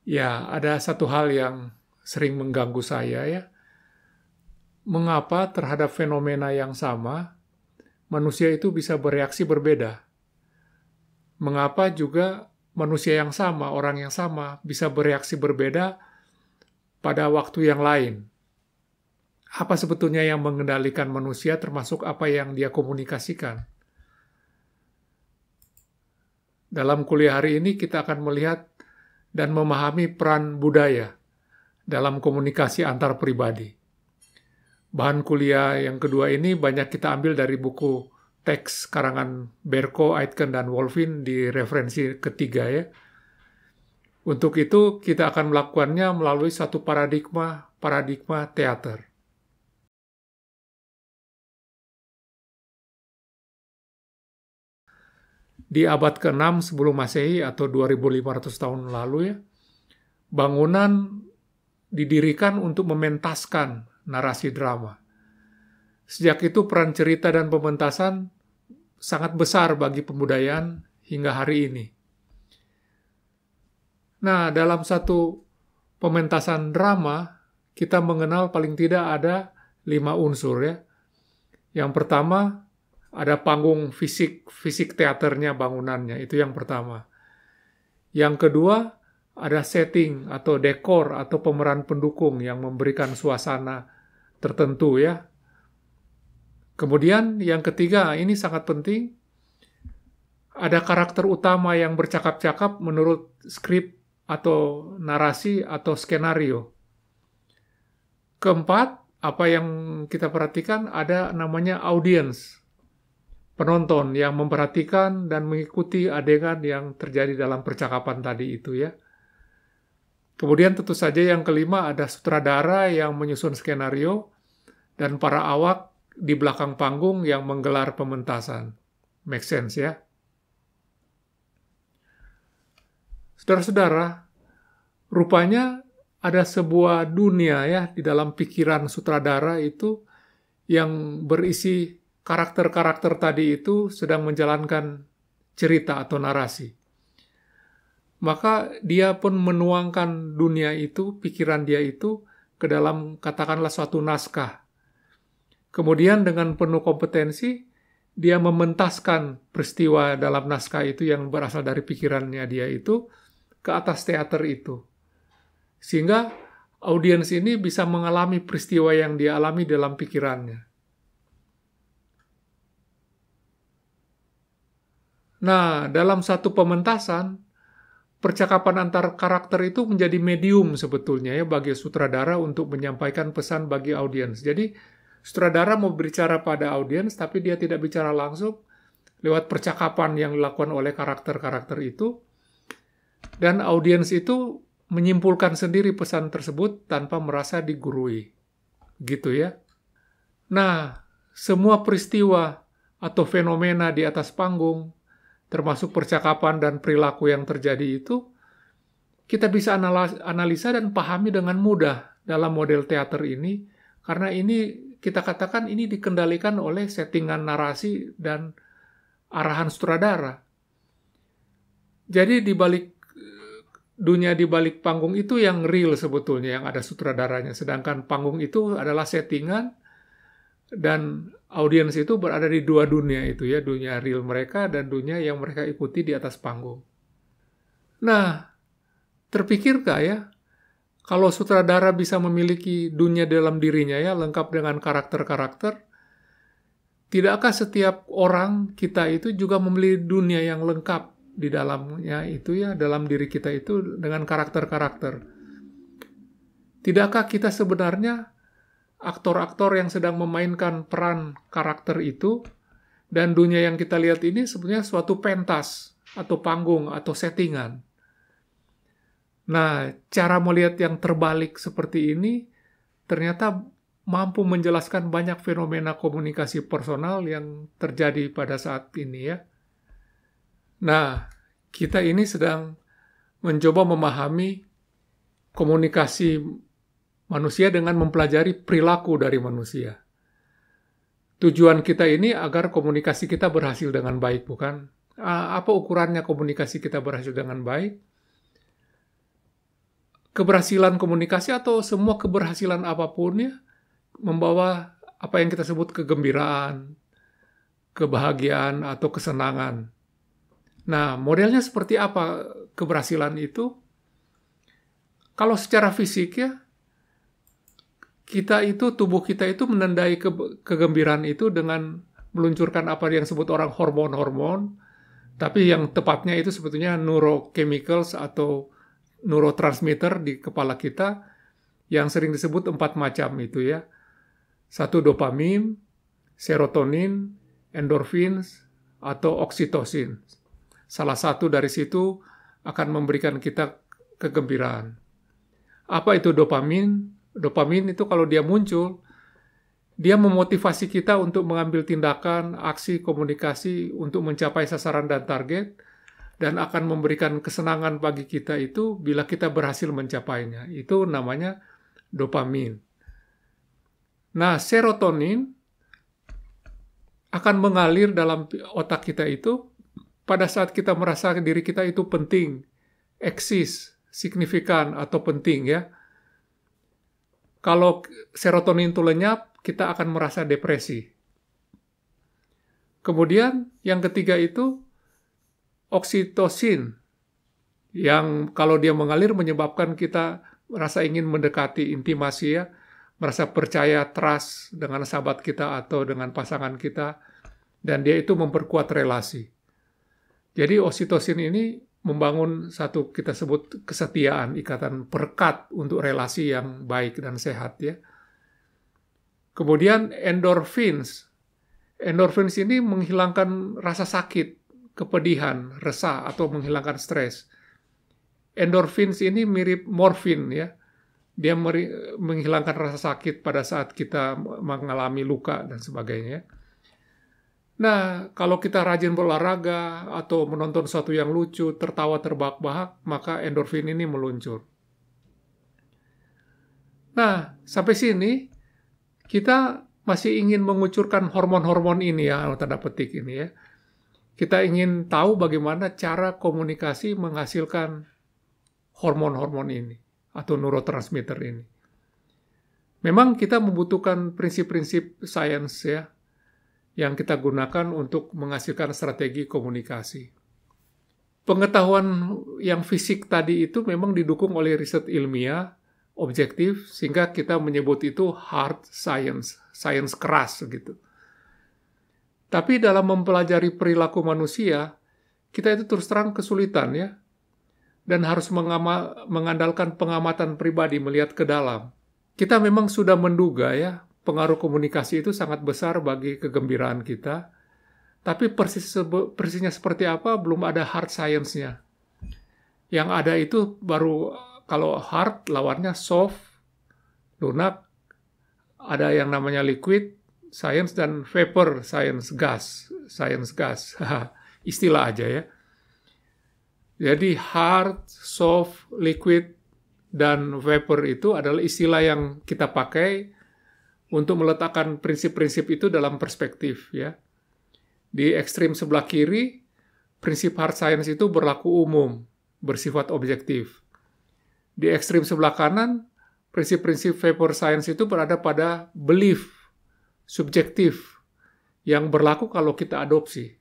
Ya, ada satu hal yang sering mengganggu saya ya. Mengapa terhadap fenomena yang sama, manusia itu bisa bereaksi berbeda? Mengapa juga manusia yang sama, orang yang sama, bisa bereaksi berbeda pada waktu yang lain? Apa sebetulnya yang mengendalikan manusia termasuk apa yang dia komunikasikan? Dalam kuliah hari ini kita akan melihat dan memahami peran budaya dalam komunikasi antar pribadi. Bahan kuliah yang kedua ini banyak kita ambil dari buku teks karangan Berko, Aitken, dan Wolfin di referensi ketiga ya. Untuk itu kita akan melakukannya melalui satu paradigma teater. Di abad ke-6 sebelum Masehi atau 2500 tahun lalu ya, bangunan didirikan untuk mementaskan narasi drama. Sejak itu peran cerita dan pementasan sangat besar bagi pembudayaan hingga hari ini. Nah, dalam satu pementasan drama, kita mengenal paling tidak ada 5 unsur ya. Yang pertama, ada panggung fisik teaternya, bangunannya, itu yang pertama. Yang kedua, ada setting atau dekor atau pemeran pendukung yang memberikan suasana tertentu ya. Kemudian yang ketiga, ini sangat penting, ada karakter utama yang bercakap-cakap menurut skrip atau narasi atau skenario. Keempat, apa yang kita perhatikan ada namanya audience, penonton yang memperhatikan dan mengikuti adegan yang terjadi dalam percakapan tadi itu ya. Kemudian tentu saja yang kelima ada sutradara yang menyusun skenario dan para awak di belakang panggung yang menggelar pementasan. Make sense ya? Saudara-saudara, rupanya ada sebuah dunia ya di dalam pikiran sutradara itu yang berisi karakter-karakter tadi itu sedang menjalankan cerita atau narasi. Maka dia pun menuangkan dunia itu, pikiran dia itu ke dalam katakanlah suatu naskah. Kemudian dengan penuh kompetensi, dia mementaskan peristiwa dalam naskah itu yang berasal dari pikirannya dia itu ke atas teater itu. Sehingga audiens ini bisa mengalami peristiwa yang dia alami dalam pikirannya. Nah, dalam satu pementasan, percakapan antar karakter itu menjadi medium sebetulnya ya bagi sutradara untuk menyampaikan pesan bagi audiens. Jadi, sutradara mau berbicara pada audiens, tapi dia tidak bicara langsung lewat percakapan yang dilakukan oleh karakter-karakter itu. Dan audiens itu menyimpulkan sendiri pesan tersebut tanpa merasa digurui. Gitu ya. Nah, semua peristiwa atau fenomena di atas panggung, termasuk percakapan dan perilaku yang terjadi itu, kita bisa analisa dan pahami dengan mudah dalam model teater ini, karena ini kita katakan ini dikendalikan oleh settingan narasi dan arahan sutradara. Jadi dunia di balik panggung itu yang real sebetulnya, yang ada sutradaranya, sedangkan panggung itu adalah settingan dan audiens itu berada di dua dunia itu ya, dunia real mereka dan dunia yang mereka ikuti di atas panggung. Nah, terpikirkah ya, kalau sutradara bisa memiliki dunia dalam dirinya ya, lengkap dengan karakter-karakter, tidakkah setiap orang kita itu juga memiliki dunia yang lengkap di dalamnya itu ya, dalam diri kita itu dengan karakter-karakter? Tidakkah kita sebenarnya aktor-aktor yang sedang memainkan peran karakter itu, dan dunia yang kita lihat ini sebenarnya suatu pentas atau panggung atau settingan. Nah, cara melihat yang terbalik seperti ini ternyata mampu menjelaskan banyak fenomena komunikasi personal yang terjadi pada saat ini ya. Nah, kita ini sedang mencoba memahami komunikasi manusia dengan mempelajari perilaku dari manusia. Tujuan kita ini agar komunikasi kita berhasil dengan baik, bukan? Apa ukurannya komunikasi kita berhasil dengan baik? keberhasilan komunikasi atau semua keberhasilan apapun ya, membawa apa yang kita sebut kegembiraan, kebahagiaan, atau kesenangan. Nah, modelnya seperti apa keberhasilan itu? Kalau secara fisik ya, tubuh kita itu menandai kegembiraan itu dengan meluncurkan apa yang disebut orang hormon-hormon, tapi yang tepatnya itu sebetulnya neurochemicals atau neurotransmitter di kepala kita yang sering disebut 4 macam itu ya. 1 dopamin, serotonin, endorfins, atau oksitosin. Salah satu dari situ akan memberikan kita kegembiraan. Apa itu dopamin? Dopamin itu kalau dia muncul, dia memotivasi kita untuk mengambil tindakan, aksi, komunikasi untuk mencapai sasaran dan target, dan akan memberikan kesenangan bagi kita itu bila kita berhasil mencapainya. Itu namanya dopamin. Nah, serotonin akan mengalir dalam otak kita itu pada saat kita merasa diri kita itu penting, eksis, signifikan, atau penting ya. Kalau serotonin itu lenyap, kita akan merasa depresi. Kemudian yang ketiga itu oksitosin, yang kalau dia mengalir menyebabkan kita merasa ingin mendekati, intimasi ya, merasa percaya, trust dengan sahabat kita atau dengan pasangan kita, dan dia itu memperkuat relasi. Jadi oksitosin ini membangun satu kita sebut kesetiaan, ikatan perekat untuk relasi yang baik dan sehat ya. Kemudian endorfins. Endorfins ini menghilangkan rasa sakit, kepedihan, resah, atau menghilangkan stres. Endorfins ini mirip morfin ya. Dia menghilangkan rasa sakit pada saat kita mengalami luka dan sebagainya. Nah, kalau kita rajin berolahraga atau menonton sesuatu yang lucu, tertawa terbahak-bahak, maka endorfin ini meluncur. Nah, sampai sini kita masih ingin mengucurkan hormon-hormon ini ya, tanda petik ini ya. Kita ingin tahu bagaimana cara komunikasi menghasilkan hormon-hormon ini atau neurotransmitter ini. Memang kita membutuhkan prinsip-prinsip sains ya, yang kita gunakan untuk menghasilkan strategi komunikasi. Pengetahuan yang fisik tadi itu memang didukung oleh riset ilmiah, objektif, sehingga kita menyebut itu hard science, sains keras gitu. Tapi dalam mempelajari perilaku manusia, kita itu terus terang kesulitan ya, dan harus mengandalkan pengamatan pribadi melihat ke dalam. Kita memang sudah menduga ya, pengaruh komunikasi itu sangat besar bagi kegembiraan kita, tapi persisnya seperti apa belum ada hard science-nya. Yang ada itu baru kalau hard lawannya soft, lunak, ada yang namanya liquid science dan vapor science gas. Istilah aja ya. Jadi hard, soft, liquid, dan vapor itu adalah istilah yang kita pakai untuk meletakkan prinsip-prinsip itu dalam perspektif ya. Di ekstrim sebelah kiri, prinsip hard science itu berlaku umum, bersifat objektif. Di ekstrim sebelah kanan, prinsip-prinsip vapor science itu berada pada belief, subjektif, yang berlaku kalau kita adopsi.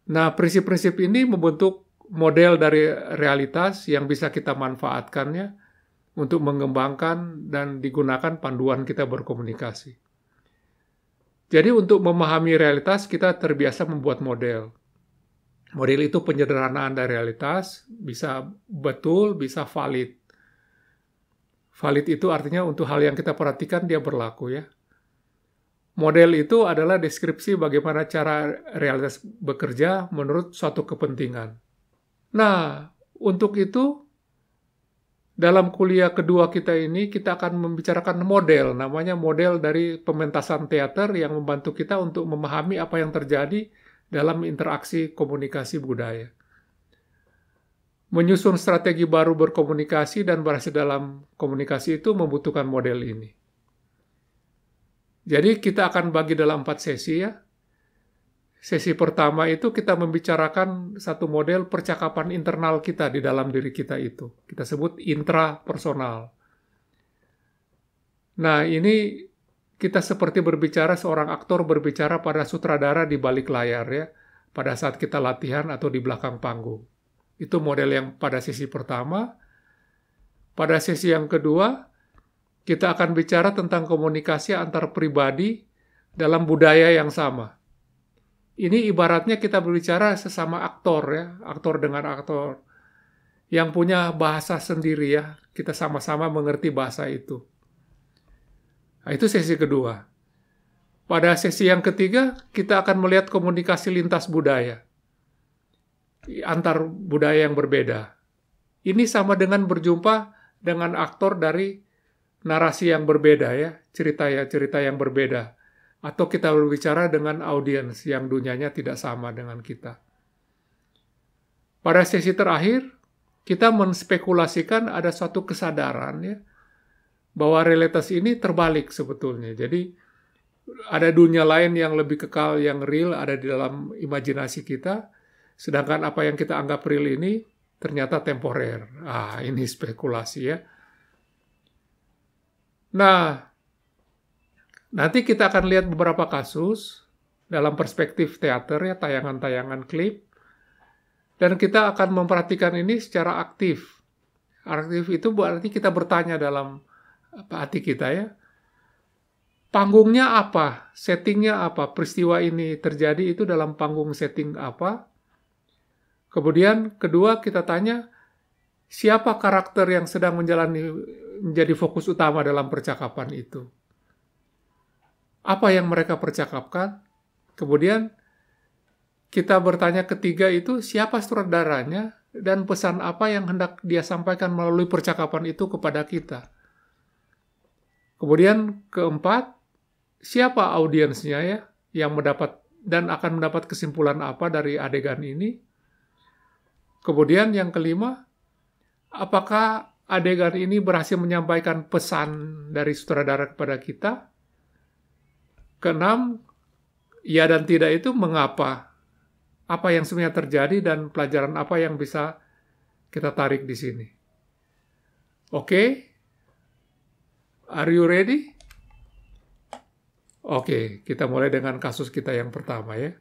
Nah, prinsip-prinsip ini membentuk model dari realitas yang bisa kita manfaatkannya untuk mengembangkan dan digunakan panduan kita berkomunikasi. Jadi untuk memahami realitas, kita terbiasa membuat model. Model itu penyederhanaan dari realitas, bisa betul, bisa valid. Valid itu artinya untuk hal yang kita perhatikan, dia berlaku ya. Model itu adalah deskripsi bagaimana cara realitas bekerja menurut suatu kepentingan. Nah, untuk itu, dalam kuliah kedua kita ini, kita akan membicarakan model, namanya model dari pementasan teater yang membantu kita untuk memahami apa yang terjadi dalam interaksi komunikasi budaya. Menyusun strategi baru berkomunikasi dan berhasil dalam komunikasi itu membutuhkan model ini. Jadi kita akan bagi dalam 4 sesi ya. Sesi pertama itu kita membicarakan satu model percakapan internal kita di dalam diri kita itu. Kita sebut intrapersonal. Nah, ini kita seperti berbicara, seorang aktor berbicara pada sutradara di balik layar ya, pada saat kita latihan atau di belakang panggung. Itu model yang pada sesi pertama. Pada sesi yang kedua, kita akan bicara tentang komunikasi antar pribadi dalam budaya yang sama. Ini ibaratnya kita berbicara sesama aktor ya, aktor dengan aktor yang punya bahasa sendiri ya. Kita sama-sama mengerti bahasa itu. Nah, itu sesi kedua. Pada sesi yang ketiga, kita akan melihat komunikasi lintas budaya antar budaya yang berbeda. Ini sama dengan berjumpa dengan aktor dari narasi yang berbeda ya, cerita yang berbeda. Atau kita berbicara dengan audiens yang dunianya tidak sama dengan kita. Pada sesi terakhir, kita menspekulasikan ada suatu kesadaran ya, bahwa realitas ini terbalik sebetulnya. Jadi ada dunia lain yang lebih kekal, yang real, ada di dalam imajinasi kita. Sedangkan apa yang kita anggap real ini ternyata temporer. Ini spekulasi ya. Nah, nanti kita akan lihat beberapa kasus dalam perspektif teater ya, tayangan-tayangan klip. Dan kita akan memperhatikan ini secara aktif. Aktif itu berarti kita bertanya dalam hati kita ya. Panggungnya apa? Settingnya apa? Peristiwa ini terjadi itu dalam panggung setting apa? Kemudian kedua kita tanya, siapa karakter yang sedang menjadi fokus utama dalam percakapan itu? Apa yang mereka percakapkan? Kemudian kita bertanya ketiga itu, siapa sutradaranya dan pesan apa yang hendak dia sampaikan melalui percakapan itu kepada kita? Kemudian keempat, siapa audiensnya ya yang mendapat dan akan mendapat kesimpulan apa dari adegan ini? Kemudian yang kelima, apakah adegan ini berhasil menyampaikan pesan dari sutradara kepada kita? Keenam, ya dan tidak itu mengapa? Apa yang sebenarnya terjadi dan pelajaran apa yang bisa kita tarik di sini? Oke? Are you ready? Oke, kita mulai dengan kasus kita yang pertama ya.